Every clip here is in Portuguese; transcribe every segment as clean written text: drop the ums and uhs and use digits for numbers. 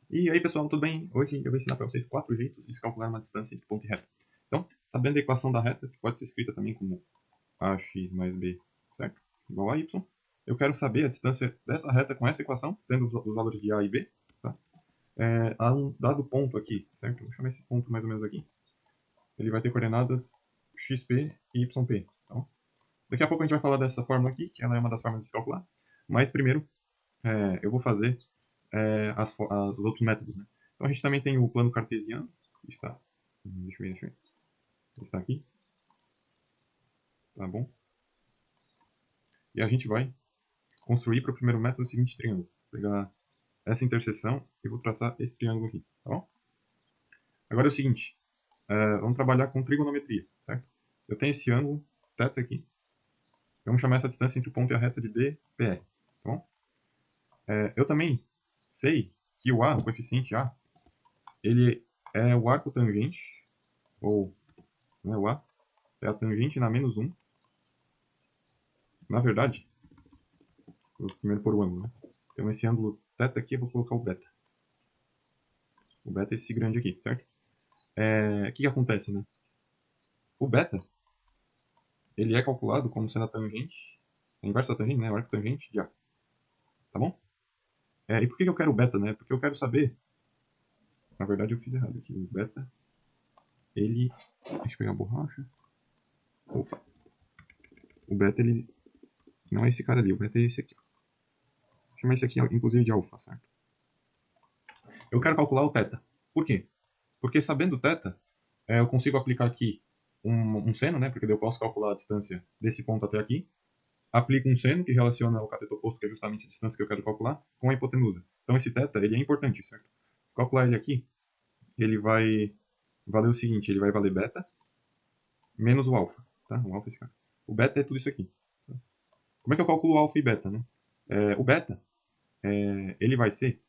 E aí pessoal, tudo bem? Hoje eu vou ensinar para vocês 4 jeitos de se calcular uma distância entre ponto e reta. Então, sabendo a equação da reta, que pode ser escrita também como ax mais b, certo? Igual a y. Eu quero saber a distância dessa reta com essa equação, tendo os valores de a e b. Tá? Há um dado ponto aqui, certo? Vou chamar esse ponto mais ou menos aqui. Ele vai ter coordenadas xp e yp. Então, daqui a pouco a gente vai falar dessa fórmula aqui, que ela é uma das formas de se calcular. Mas primeiro, eu vou fazer os outros métodos, né? Então a gente também tem o plano cartesiano, que está, deixa eu ver, está aqui, tá bom? E a gente vai construir para o primeiro método o seguinte triângulo. Vou pegar essa interseção e vou traçar esse triângulo aqui, tá bom? Agora é o seguinte, vamos trabalhar com trigonometria, certo? Eu tenho esse ângulo θ aqui, vamos chamar essa distância entre o ponto e a reta de dPr, tá bom? Eu também sei que o A, o coeficiente A, ele é o arco tangente, ou não é o A, é a tangente na menos 1. Na verdade, vou primeiro pôr o ângulo, né? Então esse ângulo θ aqui eu vou colocar o beta. O beta é esse grande aqui, certo? O que acontece, né? O beta, ele é calculado como sendo a tangente, a inversa da tangente, né? O arco tangente de A. Tá bom? E por que eu quero o beta, né? Porque eu quero saber... Na verdade eu fiz errado aqui. O beta, ele... Deixa eu pegar a borracha. Opa. O beta, ele... Não é esse cara ali, o beta é esse aqui. Vou chamar esse aqui, inclusive, de alfa, certo? Eu quero calcular o θ. Por quê? Porque sabendo o θ, eu consigo aplicar aqui um seno, né? Porque daí eu posso calcular a distância desse ponto até aqui. Aplico um seno que relaciona o cateto oposto, que é justamente a distância que eu quero calcular, com a hipotenusa. Então esse θ, ele é importante, certo? Calcular ele aqui, ele vai valer o seguinte, ele vai valer beta menos o alfa, tá? O alfa é esse cara. O beta é tudo isso aqui. Como é que eu calculo alfa e beta, né? O beta, ele vai ser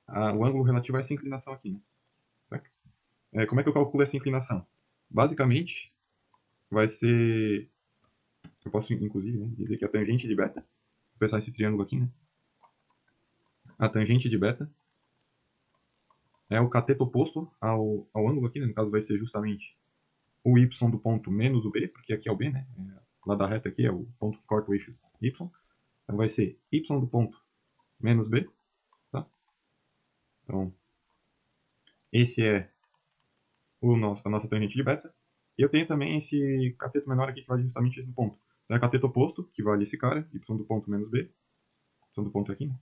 o ângulo relativo a essa inclinação aqui, né? Certo? Como é que eu calculo essa inclinação? Basicamente, vai ser... Eu posso, inclusive, né, dizer que a tangente de beta, vou pensar esse triângulo aqui, né? A tangente de beta é o cateto oposto ao ângulo aqui, né? No caso vai ser justamente o y do ponto menos o b, porque aqui é o b, né? Lá da reta aqui é o ponto que corta o eixo y. Então vai ser y do ponto menos b, tá? Então, esse é a nossa tangente de beta. E eu tenho também esse cateto menor aqui que vale justamente esse ponto. Então é cateto oposto, que vale esse cara, y do ponto menos b, y do ponto aqui, né?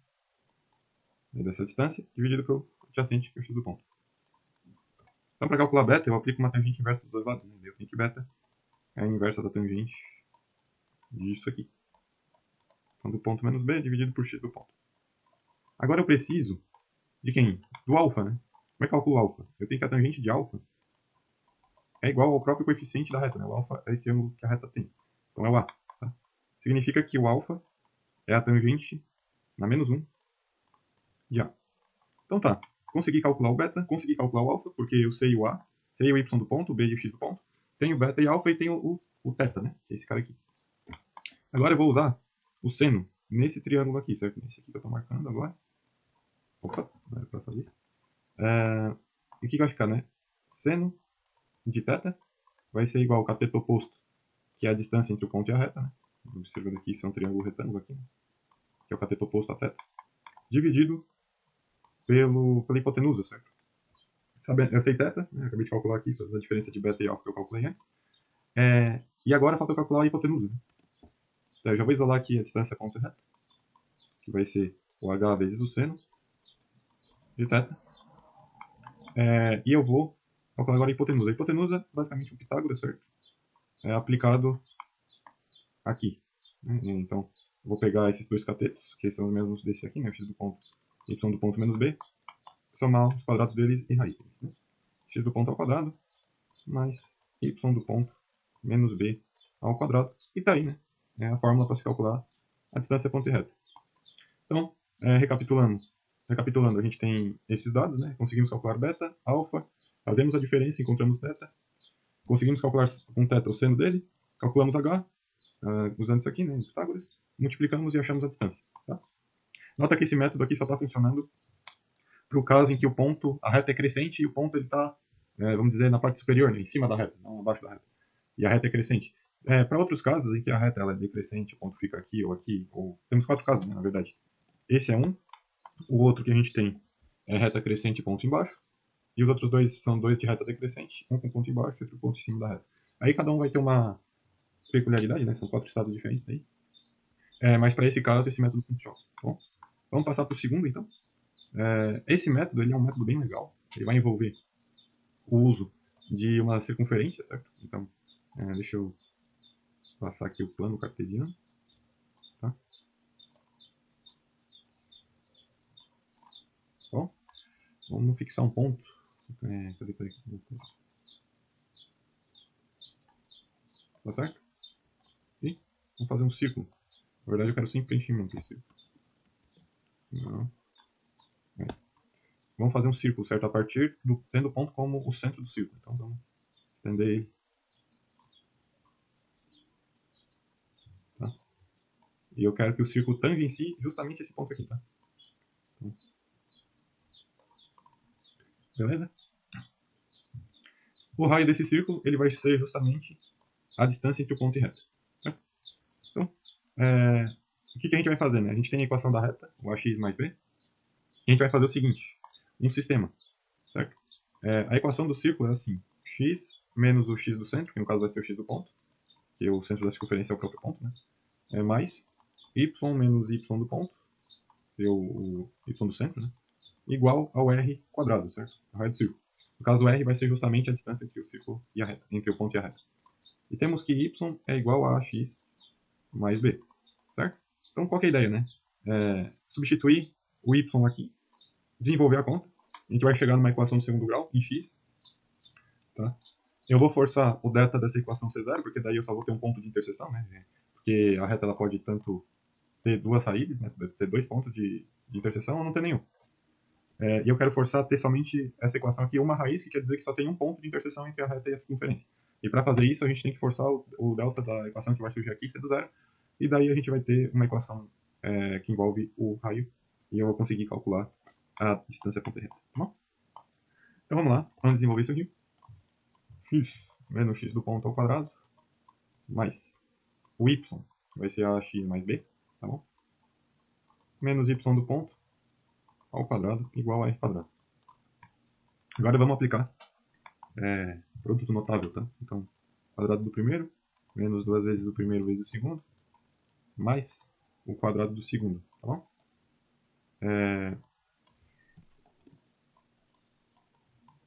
Dessa distância, dividido pelo adjacente, que é o x do ponto. Então, para calcular beta, eu aplico uma tangente inversa dos dois lados. Né? Eu tenho que beta é a inversa da tangente disso aqui. Então, do ponto menos b dividido por x do ponto. Agora eu preciso de quem? Do alfa, né? Como é que eu calculo alfa? Eu tenho que a tangente de alfa é igual ao próprio coeficiente da reta, né? O alfa é esse ângulo que a reta tem. Então é o a. Tá? Significa que o alfa é a tangente na menos 1 de a. Então tá. Consegui calcular o beta, consegui calcular o alfa, porque eu sei o a, sei o y do ponto, o b e o x do ponto. Tenho beta e alfa e tenho o θ, né? Que é esse cara aqui. Agora eu vou usar o seno nesse triângulo aqui, certo? Esse aqui que eu estou marcando agora. Opa, não era para fazer isso. E o que vai ficar, né? Seno de θ vai ser igual ao cateto oposto, que é a distância entre o ponto e a reta, né? Observando aqui, isso é um triângulo retângulo aqui, né? Que é o cateto oposto a θ, dividido pela hipotenusa, certo? Eu sei θ, né? Acabei de calcular aqui a diferença de beta e alfa que eu calculei antes. E agora falta eu calcular a hipotenusa. Né? Então eu já vou isolar aqui a distância ponto e reta, que vai ser o h vezes o seno de θ. E eu vou calcular agora a hipotenusa. A hipotenusa, basicamente, o Pitágoras, certo? É aplicado aqui. Né? Então, eu vou pegar esses dois catetos, que são os mesmos desse aqui, né? X do ponto, y do ponto menos b, somar os quadrados deles e raiz deles. Né? X do ponto ao quadrado, mais y do ponto menos b ao quadrado. E tá aí, né? É a fórmula para se calcular a distância ponto e reta. Então, recapitulando, a gente tem esses dados, né? Conseguimos calcular beta, alfa, fazemos a diferença, encontramos θ, conseguimos calcular com θ o seno dele, calculamos h, usando isso aqui, né, Pitágoras, multiplicamos e achamos a distância. Tá? Nota que esse método aqui só está funcionando para o caso em que o ponto, a reta é crescente e o ponto está, vamos dizer, na parte superior, né, em cima da reta, não abaixo da reta. E a reta é crescente. Para outros casos em que a reta ela é decrescente, o ponto fica aqui, ou temos 4 casos, né, na verdade. Esse é um. O outro que a gente tem é reta crescente e ponto embaixo. E os outros dois são dois de reta decrescente, um com ponto embaixo e outro ponto em cima da reta. Aí cada um vai ter uma peculiaridade, né? São 4 estados diferentes aí. Mas para esse caso, esse método funciona. Bom, vamos passar para o segundo, então. Esse método ele é um método bem legal. Ele vai envolver o uso de uma circunferência, certo? Então, deixa eu passar aqui o plano cartesiano. Tá? Bom, vamos fixar um ponto. Cadê? Tá certo? E vamos fazer um círculo. Na verdade, eu quero sem preenchimento esse círculo. Não. Vamos fazer um círculo, certo? A partir do tendo o ponto como o centro do círculo. Então, vamos estender ele. Tá? E eu quero que o círculo tangencie justamente esse ponto aqui, tá? Então, beleza? O raio desse círculo ele vai ser justamente a distância entre o ponto e reta. Certo? Então, o que a gente vai fazer? Né? A gente tem a equação da reta, o ax mais b, e a gente vai fazer o seguinte, um sistema. Certo? A equação do círculo é assim, x menos o x do centro, que no caso vai ser o x do ponto, que o centro da circunferência é o próprio ponto, né? Mais y menos y do ponto, que é o y do centro, né? Igual ao r quadrado, certo? O raio do círculo. No caso, o r vai ser justamente a distância entre o círculo e a reta, entre o ponto e a reta. E temos que y é igual a x mais b, certo? Então, qual que é a ideia, né? Substituir o y aqui, desenvolver a conta. A gente vai chegar numa equação de segundo grau, em x. Tá? Eu vou forçar o delta dessa equação ser zero, porque daí eu só vou ter um ponto de interseção, né? Porque a reta ela pode tanto ter duas raízes, né? Ter dois pontos de interseção ou não ter nenhum. E eu quero forçar a ter somente essa equação aqui, uma raiz, que quer dizer que só tem um ponto de interseção entre a reta e a circunferência. E para fazer isso, a gente tem que forçar o delta da equação que vai surgir aqui ser do zero. E daí a gente vai ter uma equação que envolve o raio. E eu vou conseguir calcular a distância ponto e reta. Tá bom? Então vamos lá. Vamos desenvolver isso aqui. X menos x do ponto ao quadrado. Mais o y, que vai ser ax mais b. Tá bom? Menos y do ponto ao quadrado igual a r quadrado. Agora vamos aplicar produto notável, tá? Então, quadrado do primeiro, menos duas vezes o primeiro vezes o segundo, mais o quadrado do segundo, tá bom?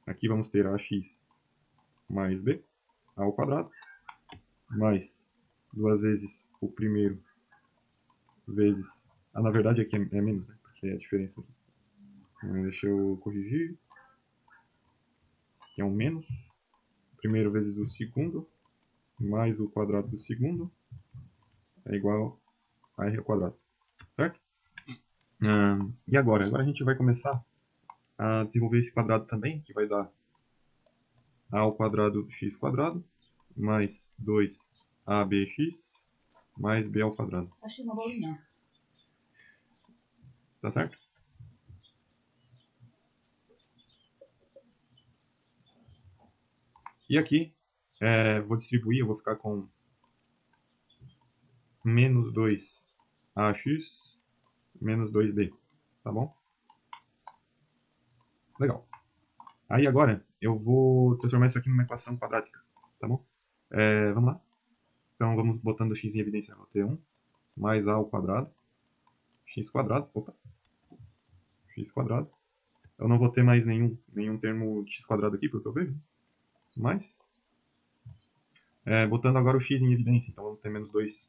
Aqui vamos ter ax mais b ao quadrado, mais duas vezes o primeiro vezes... na verdade aqui é menos, né? Porque é a diferença aqui. Deixa eu corrigir. Aqui é um menos. Primeiro vezes o segundo, mais o quadrado do segundo, é igual a r ao quadrado, certo? E agora? Agora a gente vai começar a desenvolver esse quadrado também, que vai dar a ao quadrado x quadrado, mais 2abx, mais b ao quadrado. Achei uma bolinha. Tá certo? E aqui, vou distribuir, eu vou ficar com menos 2ax, menos 2b, tá bom? Legal. Aí agora, eu vou transformar isso aqui numa equação quadrática, tá bom? Vamos lá? Então vamos botando x em evidência. Vou ter 1 mais a ao quadrado, x quadrado, opa, x quadrado. Eu não vou ter mais nenhum termo de x quadrado aqui, pelo que eu vejo. Mas, botando agora o x em evidência, então vamos ter menos 2x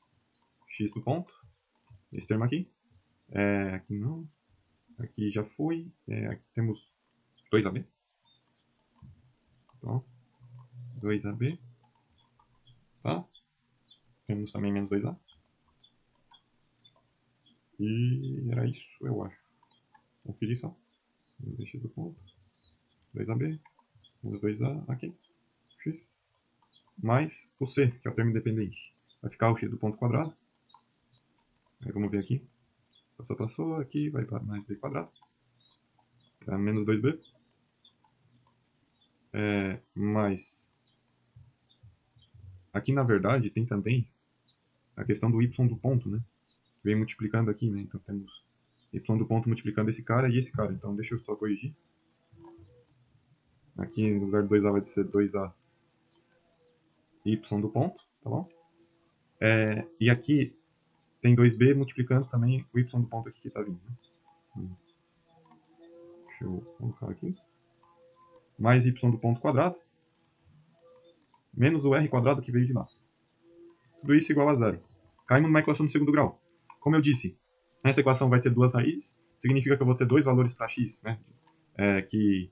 do ponto. Esse termo aqui. Aqui não. Aqui já foi. Aqui temos 2ab. Então, 2ab. Tá? Temos também menos 2a. E era isso, eu acho. Conferir só. Menos 2x do ponto. 2ab. Menos 2a aqui. X. Mais o c, que é o termo independente. Vai ficar o x do ponto quadrado. Aí vamos ver aqui. Passou, aqui vai para mais b quadrado. Tá, menos 2b. Mais... Aqui, na verdade, tem também a questão do y do ponto, né? Vem multiplicando aqui, né? Então temos y do ponto multiplicando esse cara e esse cara. Então deixa eu só corrigir. Aqui no lugar do 2a vai ser 2a y do ponto, tá bom? E aqui tem 2b multiplicando também o y do ponto aqui que está vindo. Né? Deixa eu colocar aqui. Mais y do ponto quadrado. Menos o r quadrado que veio de lá. Tudo isso igual a zero. Caímos numa equação do segundo grau. Como eu disse, essa equação vai ter duas raízes. Significa que eu vou ter dois valores para x, né? Que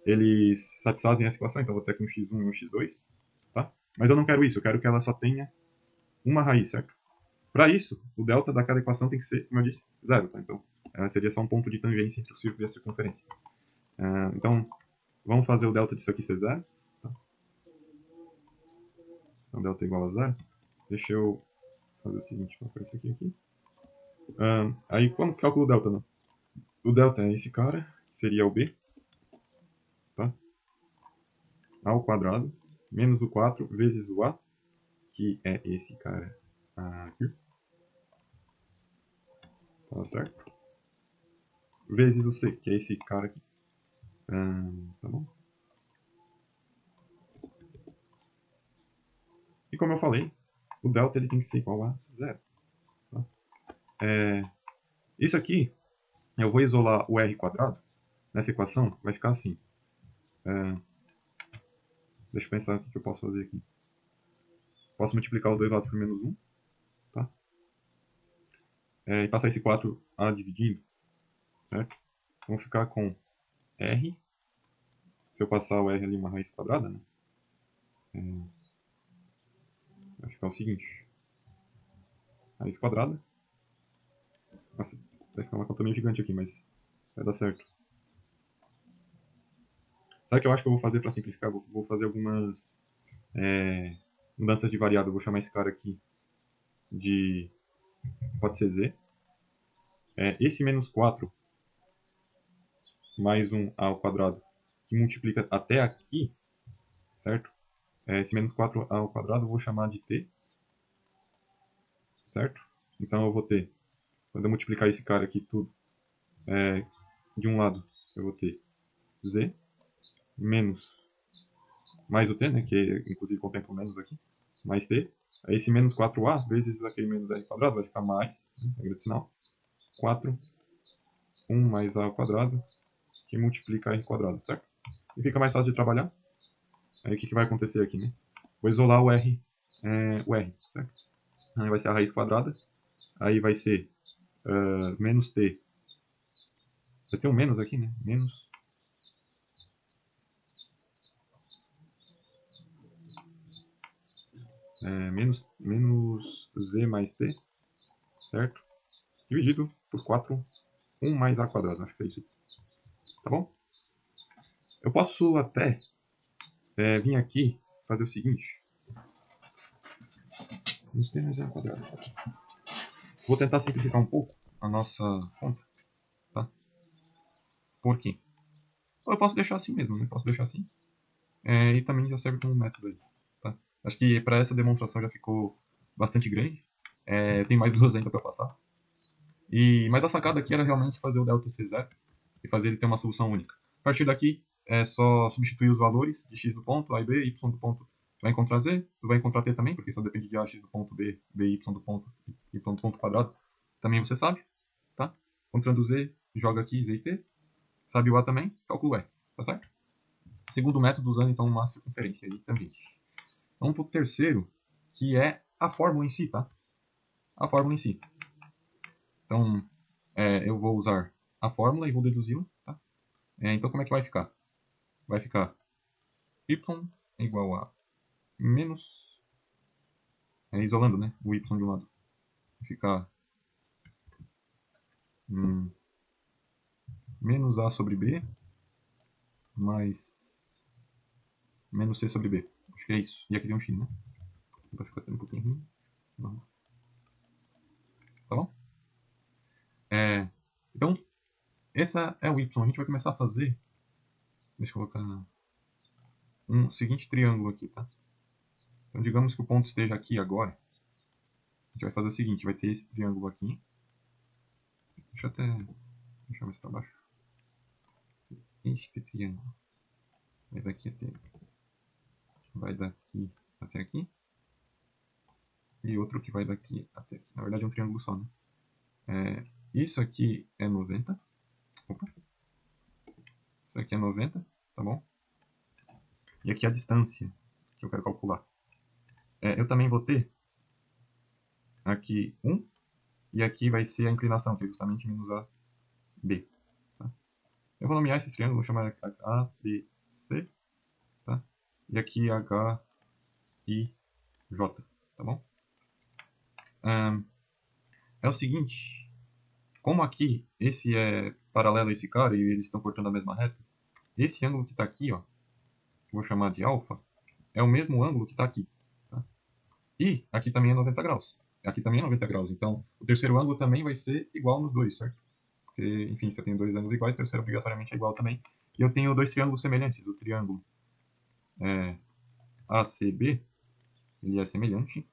eles satisfazem essa equação. Então eu vou ter aqui um x1 e um x2. Tá? Mas eu não quero isso. Eu quero que ela só tenha uma raiz, certo? Para isso, o delta daquela equação tem que ser, como eu disse, zero. Tá? Então, seria só um ponto de tangência entre o círculo e a circunferência. Então, vamos fazer o delta disso aqui ser zero. Tá? Então, delta é igual a zero. Deixa eu fazer o seguinte, vou colocar isso aqui. Aí, como calculo o delta, né? O delta é esse cara, que seria o b. Tá? A ao quadrado, menos o 4 vezes o a, que é esse cara aqui. Tá certo? Vezes o c, que é esse cara aqui. Tá bom? E como eu falei, o delta ele tem que ser igual a zero. Tá? Isso aqui, eu vou isolar o r quadrado. Nessa equação, vai ficar assim. Deixa eu pensar o que eu posso fazer aqui. Posso multiplicar os dois lados por menos 1. Tá? E passar esse 4a dividindo. Certo? Vamos ficar com r. Se eu passar o r ali, uma raiz quadrada, né? Vai ficar o seguinte. Raiz quadrada. Nossa, vai ficar uma conta meio gigante aqui, mas vai dar certo. Sabe o que eu acho que eu vou fazer para simplificar? Vou fazer algumas mudanças de variável. Vou chamar esse cara aqui de... Pode ser z. Esse menos 4 mais 1a ao quadrado, que multiplica até aqui, certo? Esse menos 4a ao quadrado eu vou chamar de t, certo? Então eu vou ter, quando eu multiplicar esse cara aqui tudo, de um lado eu vou ter z menos mais o t, né, que inclusive contempla o menos aqui, mais t. Aí esse menos 4a vezes aquele menos r quadrado vai ficar mais, regra de sinal, 4, 1 mais a ao quadrado, que multiplica r quadrado, certo? E fica mais fácil de trabalhar. Aí o que vai acontecer aqui, né? Vou isolar o r, certo? Aí vai ser a raiz quadrada. Aí vai ser menos t. Vai ter um menos aqui, né? Menos z mais t, certo? Dividido por 4, 1 mais a quadrado. Acho que é isso. Tá bom? Eu posso até vir aqui fazer o seguinte. Menos t mais a quadrado. Vou tentar simplificar um pouco a nossa conta. Tá? Por quê? Ou eu posso deixar assim mesmo, né? Posso deixar assim. E também já serve como método aí. Tá? Acho que para essa demonstração já ficou bastante grande. Tem mais duas ainda para passar. Mas a sacada aqui era realmente fazer o delta ser zero e fazer ele ter uma solução única. A partir daqui é só substituir os valores de x do ponto, a e b, y do ponto vai encontrar z, tu vai encontrar t também, porque só depende de a, x do ponto, b, y do ponto, y do ponto quadrado. Também você sabe, tá? Encontrando z, joga aqui z e t. Sabe o a também, calcula o e, tá certo? Segundo método, usando então uma circunferência aí também. Vamos para o terceiro, que é a fórmula em si, tá? A fórmula em si. Então, eu vou usar a fórmula e vou deduzi-la, tá? Então, como é que vai ficar? Vai ficar y é igual a menos... isolando, né? O y de um lado. Vai ficar menos a sobre b mais menos c sobre b. Acho que é isso. E aqui tem um x, né? Vai ficar até um pouquinho ruim. Tá bom? Então, essa é o y. A gente vai começar a fazer... Deixa eu colocar um seguinte triângulo aqui, tá? Então, digamos que o ponto esteja aqui agora. A gente vai fazer o seguinte, vai ter esse triângulo aqui. Deixa eu até deixar mais para baixo. Este triângulo vai daqui até aqui. E outro que vai daqui até aqui. Na verdade é um triângulo só, né? Isso aqui é 90. Opa. Isso aqui é 90, tá bom? E aqui é a distância que eu quero calcular. Eu também vou ter aqui 1. E aqui vai ser a inclinação, que é justamente menos AB. Tá? Eu vou nomear esse triângulo, vou chamar A, B, C. Tá? E aqui H, I, J. Tá bom? É o seguinte. Como aqui esse é paralelo a esse cara e eles estão cortando a mesma reta, esse ângulo que está aqui, ó, vou chamar de alfa, é o mesmo ângulo que está aqui. Tá? E aqui também é 90 graus. Aqui também é 90 graus. Então, o terceiro ângulo também vai ser igual nos dois, certo? Porque, enfim, se eu tenho dois ângulos iguais, o terceiro obrigatoriamente é igual também. E eu tenho dois triângulos semelhantes. O triângulo ACB, ele é semelhante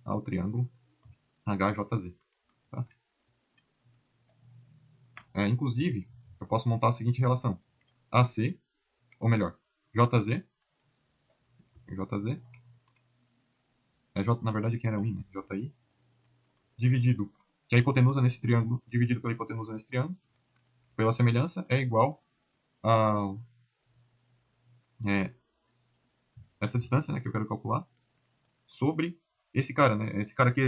ao triângulo HJZ. Tá? Inclusive, eu posso montar a seguinte relação. AC, ou melhor, JZ na verdade aqui era 1, né? JI, dividido, que a hipotenusa nesse triângulo, dividido pela hipotenusa nesse triângulo, pela semelhança, é igual a essa distância, né, que eu quero calcular, sobre esse cara, né? Esse cara aqui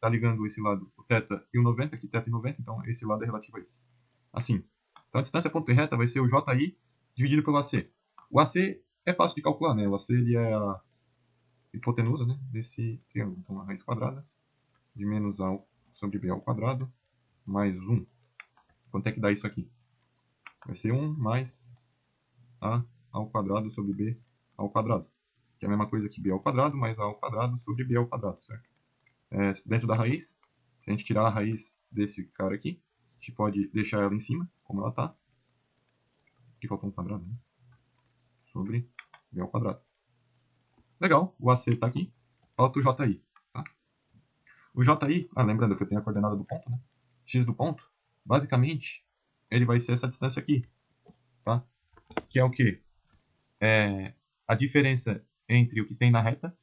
tá ligando esse lado, o θ e o 90, aqui θ e 90, então esse lado é relativo a esse. Assim, então a distância ponto e reta vai ser o JI dividido pelo AC. O AC é fácil de calcular, né? O AC ele é a hipotenusa, né, desse triângulo. Então a raiz quadrada de menos A sobre B ao quadrado mais 1. Quanto é que dá isso aqui? Vai ser 1 mais A ao quadrado sobre B ao quadrado. Que é a mesma coisa que B ao quadrado mais A ao quadrado sobre B ao quadrado, certo? Dentro da raiz, se a gente tirar a raiz desse cara aqui, a gente pode deixar ela em cima, como ela está. Aqui faltou um quadrado, né? Sobre B ao quadrado. Legal, o AC está aqui. Falta o JI. Tá? O JI, lembrando que eu tenho a coordenada do ponto, né? X do ponto, basicamente, ele vai ser essa distância aqui. Tá? Que é o quê? A diferença entre o que tem na reta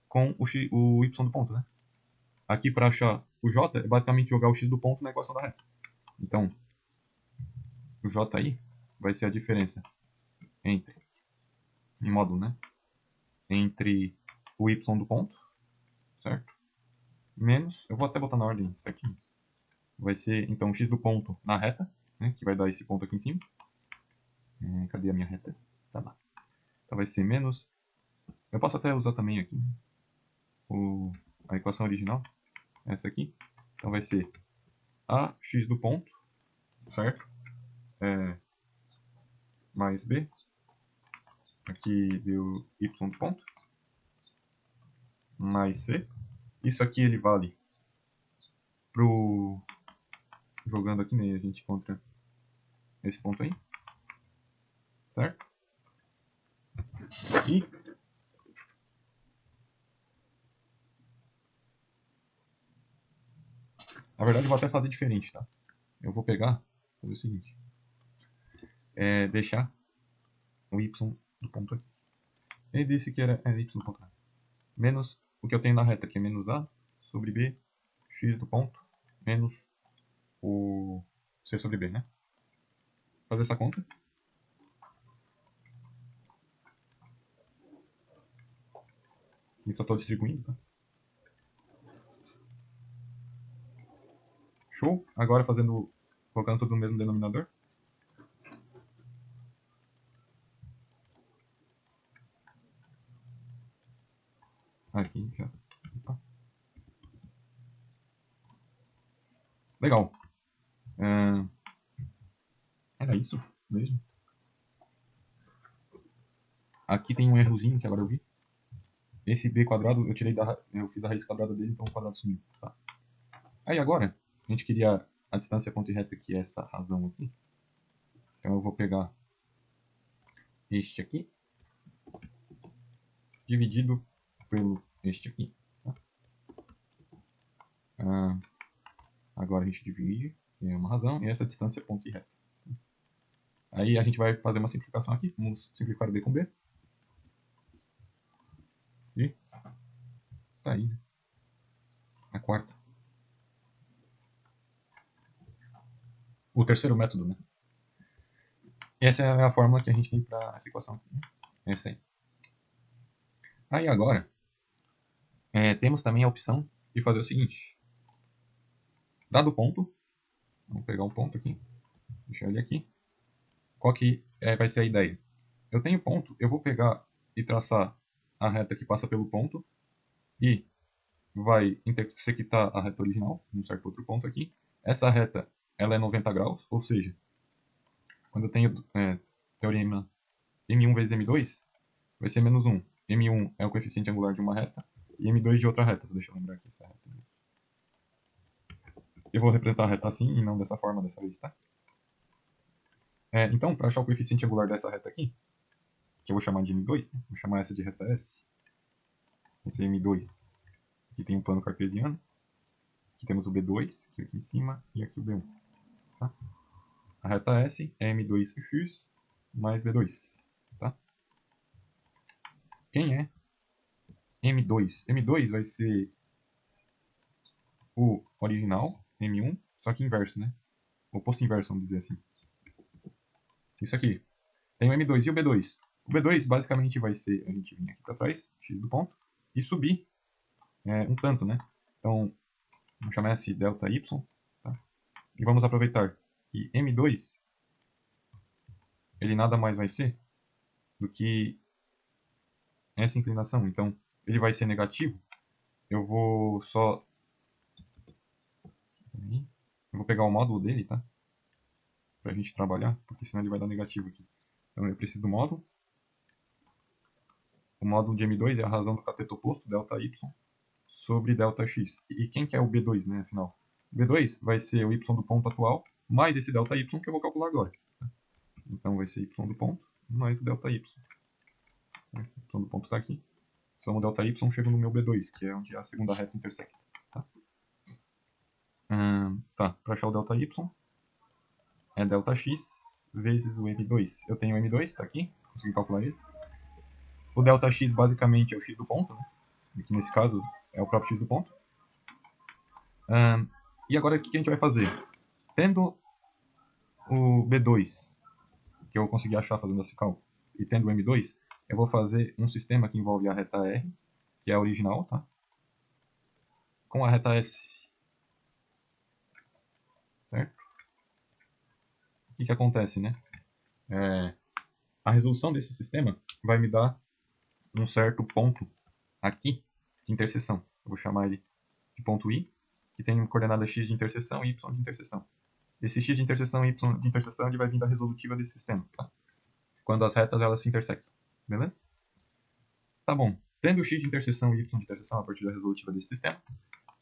com o y do ponto, né? Aqui, para achar o j, é basicamente jogar o x do ponto na equação da reta. Então, o JI vai ser a diferença entre, em módulo, né? Entre o y do ponto, certo? Menos, eu vou até botar na ordem isso aqui. Vai ser, então, o x do ponto na reta, né? Que vai dar esse ponto aqui em cima. Cadê a minha reta? Tá lá. Então vai ser menos, eu posso até usar também aqui a equação original, essa aqui. Então vai ser ax do ponto, certo? Mais b, aqui deu y do ponto, mais c. Isso aqui ele vale pro, jogando aqui, né, a gente encontra esse ponto aí, certo? E na verdade eu vou até fazer diferente, tá? Eu vou pegar, fazer o seguinte, deixar o y do ponto aqui. Ele disse que era y do ponto, menos o que eu tenho na reta, que é menos a sobre b, x do ponto, menos o c sobre b, né? Fazer essa conta. E só estou distribuindo, tá? Show. Agora colocando tudo no mesmo denominador. Aqui já. Opa. Legal. Era isso mesmo. Aqui tem um errozinho que agora eu vi. Esse b quadrado eu fiz a raiz quadrada dele, então o quadrado sumiu. Tá? Aí agora a gente queria a distância ponto e reta, que é essa razão aqui. Então eu vou pegar este aqui, dividido pelo este aqui. Tá? Agora a gente divide, que é uma razão, e essa distância ponto e reta. Aí a gente vai fazer uma simplificação aqui. Vamos simplificar B com B. E tá aí, né? A quarta. O terceiro método, né? Essa é a fórmula que a gente tem para essa equação aqui, né? Essa aí. Aí agora, temos também a opção de fazer o seguinte. Dado o ponto, vamos pegar um ponto aqui, deixar ele aqui. Qual que vai ser a ideia? Eu tenho ponto, eu vou pegar e traçar a reta que passa pelo ponto e vai intersectar a reta original, num certo outro ponto aqui. Essa reta, ela é 90 graus, ou seja, quando eu tenho teorema M1 vezes M2, vai ser menos 1. M1 é o coeficiente angular de uma reta e M2 de outra reta. Deixa eu lembrar aqui essa reta. Eu vou representar a reta assim e não dessa forma dessa vez, tá? Então, para achar o coeficiente angular dessa reta aqui, que eu vou chamar de M2, né? Vou chamar essa de reta S. Esse é M2. Aqui tem um plano cartesiano. Aqui temos o B2, que é aqui em cima, e aqui o B1. Tá? A reta S é M2x mais B2. Tá? Quem é M2? M2 vai ser o original, M1, só que inverso, né? O oposto inverso, vamos dizer assim. Isso aqui. Tem o M2 e o B2. O B2 basicamente vai ser a gente vir aqui para trás, x do ponto, e subir um tanto, né? Então, vamos chamar esse delta y, tá? E vamos aproveitar que M2 ele nada mais vai ser do que essa inclinação. Então, ele vai ser negativo. Eu vou só... Eu vou pegar o módulo dele, tá? Pra gente trabalhar, porque senão ele vai dar negativo aqui. Então, eu preciso do módulo. O módulo de M2 é a razão do cateto oposto, delta y, sobre ΔX. E quem que é o B2, né, afinal? O B2 vai ser o y do ponto atual, mais esse ΔY que eu vou calcular agora. Então vai ser y do ponto, mais o ΔY. O y do ponto está aqui. Soma o ΔY, chega no meu B2, que é onde a segunda reta intersecta. Tá, para achar o ΔY, é ΔX vezes o M2. Eu tenho o M2, está aqui, consegui calcular ele. O ΔX basicamente é o x do ponto, né? Aqui nesse caso é o próprio x do ponto. E agora o que a gente vai fazer? Tendo o B2, que eu consegui achar fazendo esse cálculo, e tendo o M2, eu vou fazer um sistema que envolve a reta R, que é a original, tá? Com a reta S. Certo? O que acontece, né? A resolução desse sistema vai me dar um certo ponto aqui de interseção. Eu vou chamar ele de ponto I, que tem coordenada x de interseção e y de interseção. Esse x de interseção e y de interseção ele vai vir da resolutiva desse sistema, tá? Quando as retas elas se intersectam, beleza? Tá bom. Tendo o x de interseção e y de interseção a partir da resolutiva desse sistema,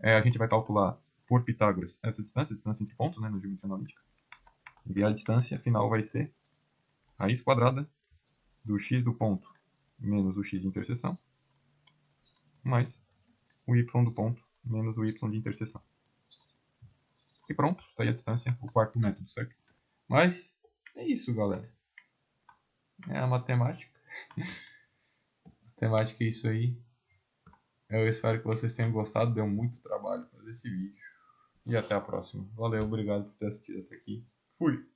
a gente vai calcular por Pitágoras essa distância, a distância entre pontos, né, na geometria analítica. E a distância final vai ser raiz quadrada do x do ponto menos o x de interseção, mais o y do ponto menos o y de interseção. E pronto, está aí a distância, o quarto método, certo? Mas é isso, galera. É a matemática. Matemática é isso aí. Eu espero que vocês tenham gostado. Deu muito trabalho fazer esse vídeo. E até a próxima. Valeu, obrigado por ter assistido até aqui. Fui!